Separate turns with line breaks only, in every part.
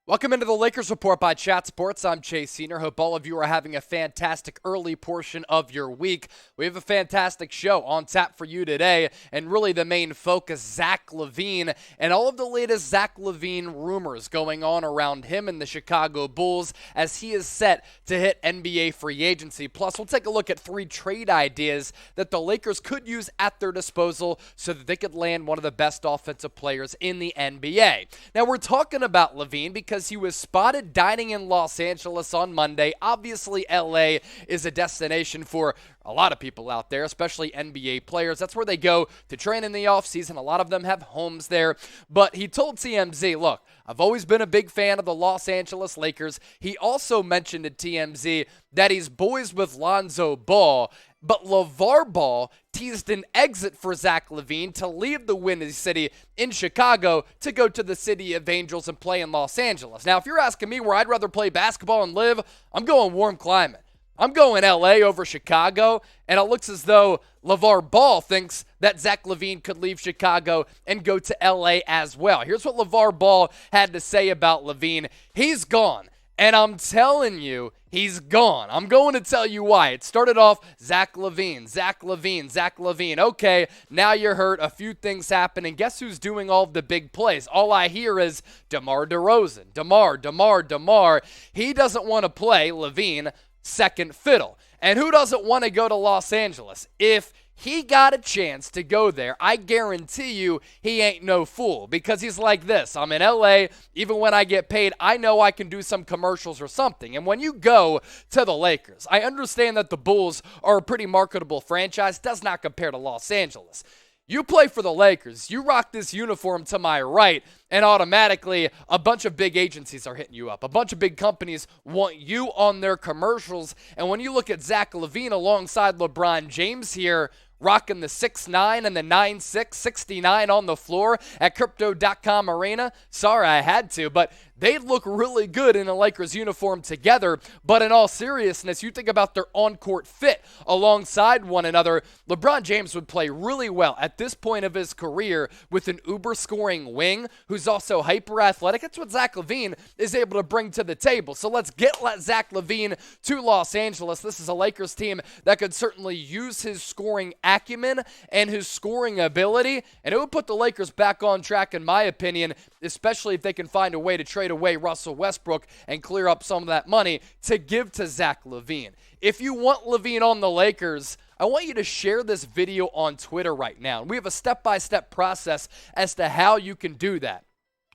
Welcome into the Lakers Report by Chat Sports. I'm Chase Senior. Hope all of you are having a fantastic early portion of your week. We have a fantastic show on tap for you today, and really the main focus, Zach LaVine, and all of the latest Zach LaVine rumors going on around him and the Chicago Bulls as he is set to hit NBA free agency. Plus, we'll take a look at 3 trade ideas that the Lakers could use at their disposal so that they could land one of the best offensive players in the NBA. Now, we're talking about LaVine because he was spotted dining in Los Angeles on Monday. Obviously, LA is a destination for a lot of people out there, especially NBA players. That's where they go to train in the offseason. A lot of them have homes there. But he told TMZ, look, I've always been a big fan of the Los Angeles Lakers. He also mentioned to TMZ that he's boys with Lonzo Ball. But LeVar Ball teased an exit for Zach LaVine to leave the Windy City in Chicago to go to the City of Angels and play in Los Angeles. Now, if you're asking me where I'd rather play basketball and live, I'm going warm climate. I'm going LA over Chicago, and it looks as though LeVar Ball thinks that Zach LaVine could leave Chicago and go to LA as well. Here's what LeVar Ball had to say about LaVine. He's gone. And I'm telling you, he's gone. I'm going to tell you why. It started off Zach LaVine. Okay, now you're hurt. A few things happen. And guess who's doing all of the big plays? All I hear is DeMar DeRozan. DeMar. He doesn't want to play LaVine second fiddle. And who doesn't want to go to Los Angeles? If he got a chance to go there, I guarantee you he ain't no fool, because he's like this. I'm in LA. Even when I get paid, I know I can do some commercials or something. And when you go to the Lakers, I understand that the Bulls are a pretty marketable franchise. Does not compare to Los Angeles. You play for the Lakers, you rock this uniform to my right, and automatically a bunch of big agencies are hitting you up. A bunch of big companies want you on their commercials. And when you look at Zach LaVine alongside LeBron James here, rocking the 6'9" and the 9'6", 69 on the floor at Crypto.com Arena. Sorry, I had to, but they look really good in a Lakers uniform together. But in all seriousness, you think about their on-court fit alongside one another. LeBron James would play really well at this point of his career with an uber-scoring wing who's also hyper-athletic. That's what Zach LaVine is able to bring to the table. So let's get Zach LaVine to Los Angeles. This is a Lakers team that could certainly use his scoring acumen and his scoring ability, and it would put the Lakers back on track, in my opinion, especially if they can find a way to trade away Russell Westbrook and clear up some of that money to give to Zach LaVine. If you want LaVine on the Lakers, I want you to share this video on Twitter right now. We have a step-by-step process as to how you can do that.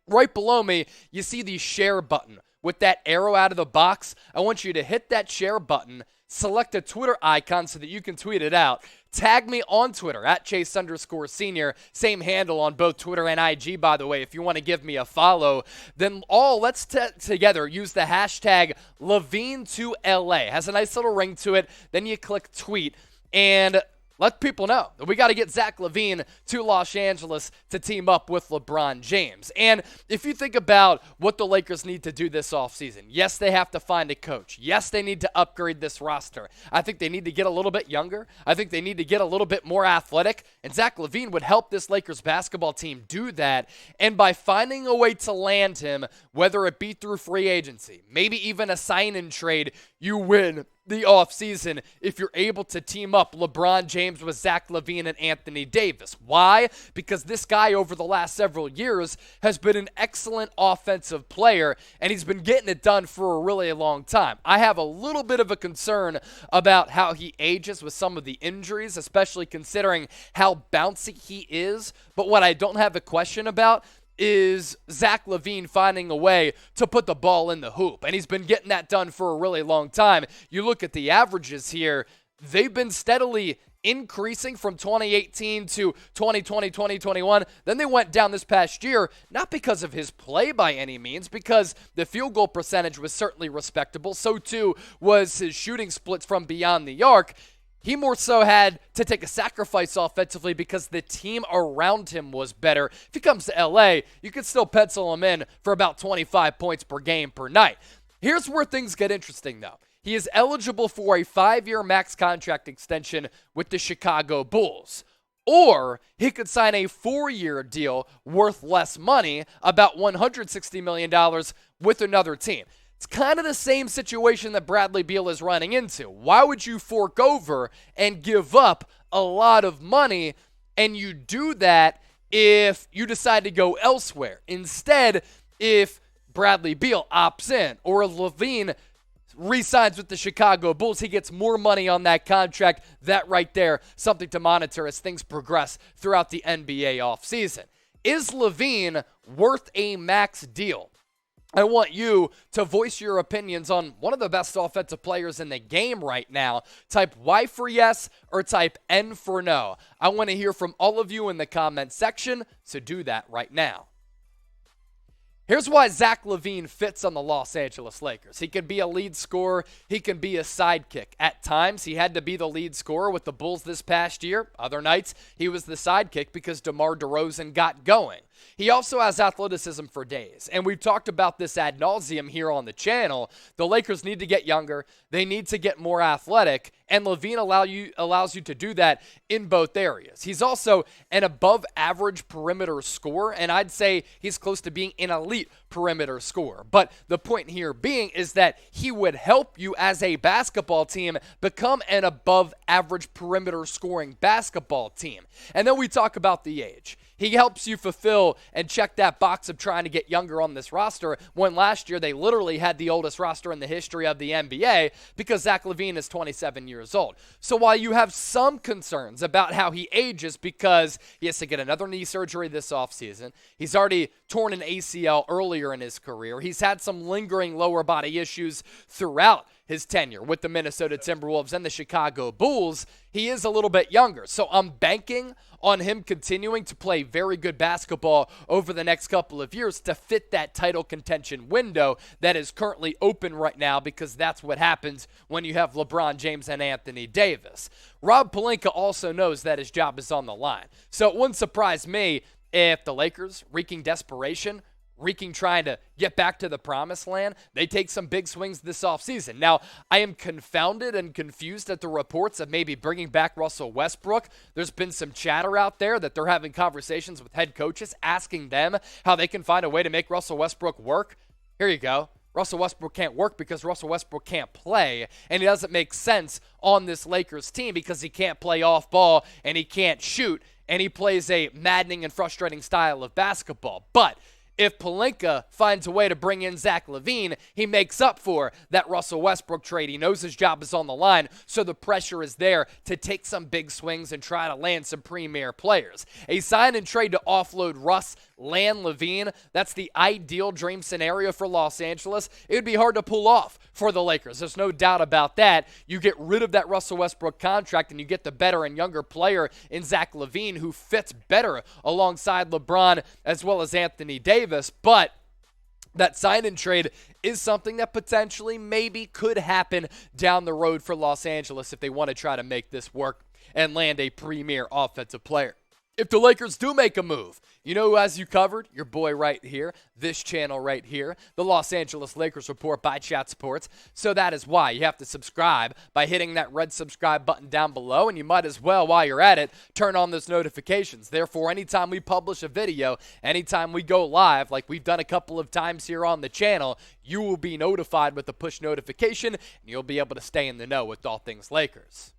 Right below me, you see the share button with that arrow out of the box. I want you to hit that share button, select a Twitter icon so that you can tweet it out. Tag me on Twitter at Chase_Senior. Same handle on both Twitter and IG, by the way, if you want to give me a follow. Then let's together use the hashtag LaVine2LA. Has a nice little ring to it. Then you click tweet and let people know that we got to get Zach LaVine to Los Angeles to team up with LeBron James. And if you think about what the Lakers need to do this offseason, yes, they have to find a coach. Yes, they need to upgrade this roster. I think they need to get a little bit younger. I think they need to get a little bit more athletic. And Zach LaVine would help this Lakers basketball team do that. And by finding a way to land him, whether it be through free agency, maybe even a sign-in trade, you win the offseason if you're able to team up LeBron James with Zach LaVine and Anthony Davis. Why? Because this guy over the last several years has been an excellent offensive player, and he's been getting it done for a really long time. I have a little bit of a concern about how he ages with some of the injuries, especially considering how bouncy he is. But what I don't have a question about is Zach LaVine finding a way to put the ball in the hoop. And he's been getting that done for a really long time. You look at the averages here, they've been steadily increasing from 2018 to 2020, 2021. Then they went down this past year, not because of his play by any means, because the field goal percentage was certainly respectable. So too was his shooting splits from beyond the arc. He more so had to take a sacrifice offensively because the team around him was better. If he comes to LA, you can still pencil him in for about 25 points per game per night. Here's where things get interesting, though. He is eligible for a 5-year max contract extension with the Chicago Bulls. Or he could sign a 4-year deal worth less money, about $160 million, with another team. It's kind of the same situation that Bradley Beal is running into. Why would you fork over and give up a lot of money, and you do that if you decide to go elsewhere? Instead, if Bradley Beal opts in or LaVine re-signs with the Chicago Bulls, he gets more money on that contract. That right there, something to monitor as things progress throughout the NBA offseason. Is LaVine worth a max deal? I want you to voice your opinions on one of the best offensive players in the game right now. Type Y for yes or type N for no. I want to hear from all of you in the comment section, so do that right now. Here's why Zach LaVine fits on the Los Angeles Lakers. He can be a lead scorer. He can be a sidekick. At times, he had to be the lead scorer with the Bulls this past year. Other nights, he was the sidekick because DeMar DeRozan got going. He also has athleticism for days, and we've talked about this ad nauseum here on the channel. The Lakers need to get younger. They need to get more athletic, and LaVine allows you to do that in both areas. He's also an above-average perimeter scorer, and I'd say he's close to being an elite perimeter scorer. But the point here being is that he would help you as a basketball team become an above-average perimeter scoring basketball team. And then we talk about the age. He helps you fulfill and check that box of trying to get younger on this roster, when last year they literally had the oldest roster in the history of the NBA because Zach LaVine is 27 years old. So while you have some concerns about how he ages because he has to get another knee surgery this offseason, he's already torn an ACL earlier in his career, he's had some lingering lower body issues throughout his tenure with the Minnesota Timberwolves and the Chicago Bulls, he is a little bit younger. So I'm banking on him continuing to play very good basketball over the next couple of years to fit that title contention window that is currently open right now, because that's what happens when you have LeBron James and Anthony Davis. Rob Pelinka also knows that his job is on the line. So it wouldn't surprise me if the Lakers, wreaking desperation, trying to get back to the promised land, they take some big swings this offseason. Now, I am confounded and confused at the reports of maybe bringing back Russell Westbrook. There's been some chatter out there that they're having conversations with head coaches, asking them how they can find a way to make Russell Westbrook work. Here you go. Russell Westbrook can't work because Russell Westbrook can't play, and he doesn't make sense on this Lakers team because he can't play off ball and he can't shoot, and he plays a maddening and frustrating style of basketball. But if Pelinka finds a way to bring in Zach LaVine, he makes up for that Russell Westbrook trade. He knows his job is on the line, so the pressure is there to take some big swings and try to land some premier players. A sign and trade to offload Russ, land LaVine, that's the ideal dream scenario for Los Angeles. It would be hard to pull off for the Lakers. There's no doubt about that. You get rid of that Russell Westbrook contract and you get the better and younger player in Zach LaVine, who fits better alongside LeBron as well as Anthony Davis. But that sign and trade is something that potentially maybe could happen down the road for Los Angeles if they want to try to make this work and land a premier offensive player. If the Lakers do make a move, you know who has you covered? Your boy right here, this channel right here, the Los Angeles Lakers Report by Chat Sports. So that is why you have to subscribe by hitting that red subscribe button down below, and you might as well, while you're at it, turn on those notifications. Therefore, anytime we publish a video, anytime we go live, like we've done a couple of times here on the channel, you will be notified with the push notification, and you'll be able to stay in the know with all things Lakers.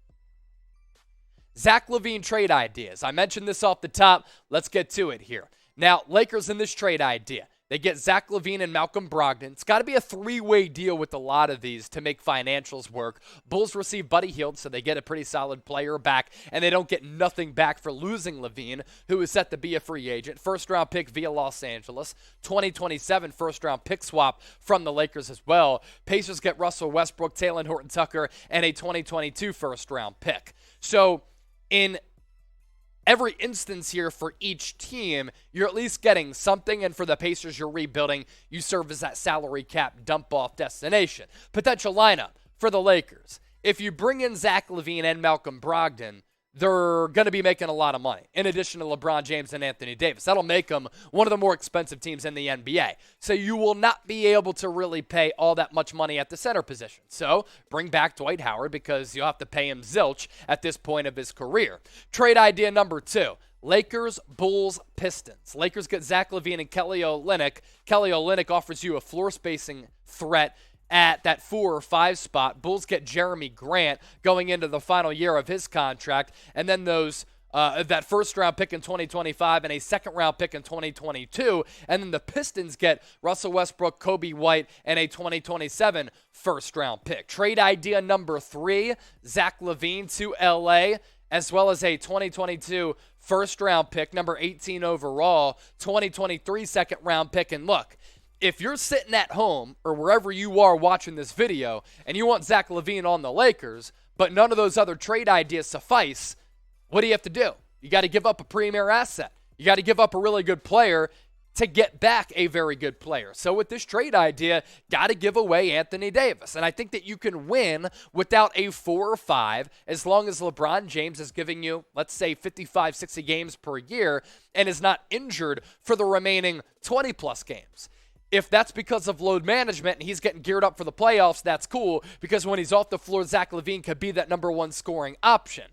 Zach LaVine trade ideas. I mentioned this off the top. Let's get to it here. Now, Lakers in this trade idea. They get Zach LaVine and Malcolm Brogdon. It's got to be a three-way deal with a lot of these to make financials work. Bulls receive Buddy Hield, so they get a pretty solid player back, and they don't get nothing back for losing LaVine, who is set to be a free agent. First-round pick via Los Angeles. 2027 first-round pick swap from the Lakers as well. Pacers get Russell Westbrook, Talen, Horton-Tucker, and a 2022 first-round pick. So in every instance here for each team, you're at least getting something, and for the Pacers you're rebuilding, you serve as that salary cap dump-off destination. Potential lineup for the Lakers. If you bring in Zach LaVine and Malcolm Brogdon, they're going to be making a lot of money, in addition to LeBron James and Anthony Davis. That'll make them one of the more expensive teams in the NBA. So you will not be able to really pay all that much money at the center position. So bring back Dwight Howard because you'll have to pay him zilch at this point of his career. Trade idea number 2. Lakers, Bulls, Pistons. Lakers get Zach LaVine and Kelly Olynyk. Kelly Olynyk offers you a floor spacing threat at that 4 or 5 spot. Bulls get Jeremy Grant going into the final year of his contract, and then that first-round pick in 2025 and a second-round pick in 2022, and then the Pistons get Russell Westbrook, Kobe White, and a 2027 first-round pick. Trade idea number 3, Zach LaVine to LA, as well as a 2022 first-round pick, number 18 overall, 2023 second-round pick. And look, if you're sitting at home or wherever you are watching this video and you want Zach LaVine on the Lakers, but none of those other trade ideas suffice, what do you have to do? You got to give up a premier asset. You got to give up a really good player to get back a very good player. So with this trade idea, got to give away Anthony Davis. And I think that you can win without a 4 or 5 as long as LeBron James is giving you, let's say, 55, 60 games per year and is not injured for the remaining 20-plus games. If that's because of load management and he's getting geared up for the playoffs, that's cool, because when he's off the floor, Zach LaVine could be that number 1 scoring option.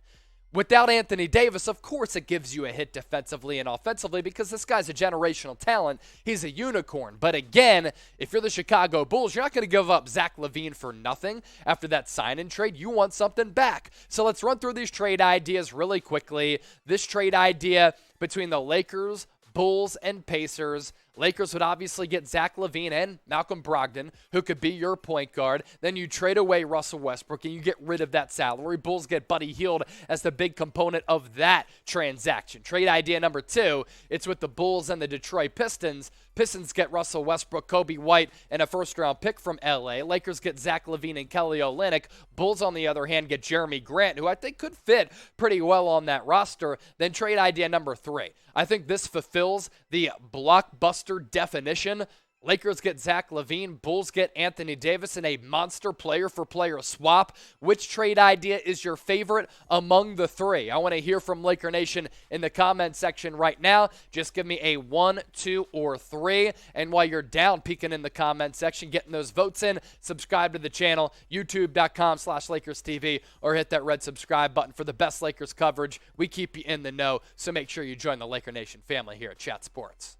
Without Anthony Davis, of course it gives you a hit defensively and offensively because this guy's a generational talent. He's a unicorn. But again, if you're the Chicago Bulls, you're not going to give up Zach LaVine for nothing after that sign-in trade. You want something back. So let's run through these trade ideas really quickly. This trade idea between the Lakers, Bulls, and Pacers. Lakers would obviously get Zach LaVine and Malcolm Brogdon, who could be your point guard. Then you trade away Russell Westbrook and you get rid of that salary. Bulls get Buddy Hield as the big component of that transaction. Trade idea number 2, it's with the Bulls and the Detroit Pistons. Pistons get Russell Westbrook, Kobe White, and a first-round pick from LA. Lakers get Zach LaVine and Kelly Olynyk. Bulls, on the other hand, get Jeremy Grant, who I think could fit pretty well on that roster. Then trade idea number 3. I think this fulfills the blockbuster definition. Lakers get Zach LaVine, Bulls get Anthony Davis in a monster player-for-player swap. Which trade idea is your favorite among the 3? I want to hear from Laker Nation in the comment section right now. Just give me a 1, 2, or 3. And while you're down peeking in the comment section, getting those votes in, subscribe to the channel, youtube.com/LakersTV, or hit that red subscribe button for the best Lakers coverage. We keep you in the know, so make sure you join the Laker Nation family here at Chat Sports.